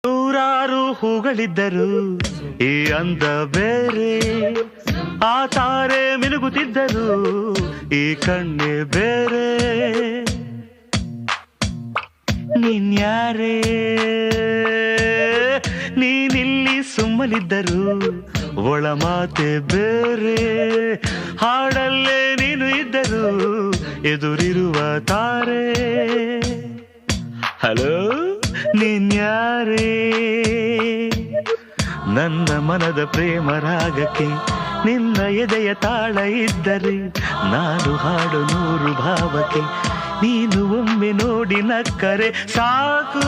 ನೂರಾರು ಹೂಗಳಿದ್ದರು ಈ ಅಂದ ಬೇರೆ, ಆ ತಾರೆ ಮಿನುಗುತ್ತಿದ್ದರು ಈ ಕಣ್ಣೆ ಬೇರೆ. ನೀನ್ಯಾರೇ ನೀನಿಲ್ಲಿ ಸುಮ್ಮನಿದ್ದರು ಒಳ ಮಾತೆ ಬೇರೆ, ಹಾಡಲ್ಲೇ ನೀನು ಇದ್ದರು ಎದುರಿರುವ ತಾರೆ. ಹಲೋ ನೀನ್ಯಾರೇ ನನ್ನ ಮನದ ಪ್ರೇಮ ರಾಗಕ್ಕೆ ನಿನ್ನ ಎದೆಯ ತಾಳ ಇದ್ದರೆ ನಾನು ಹಾಡು 100 ಭಾವಕ್ಕೆ ನೀನು ಒಮ್ಮೆ ನೋಡಿ ನಕ್ಕರೆ ಸಾಕು.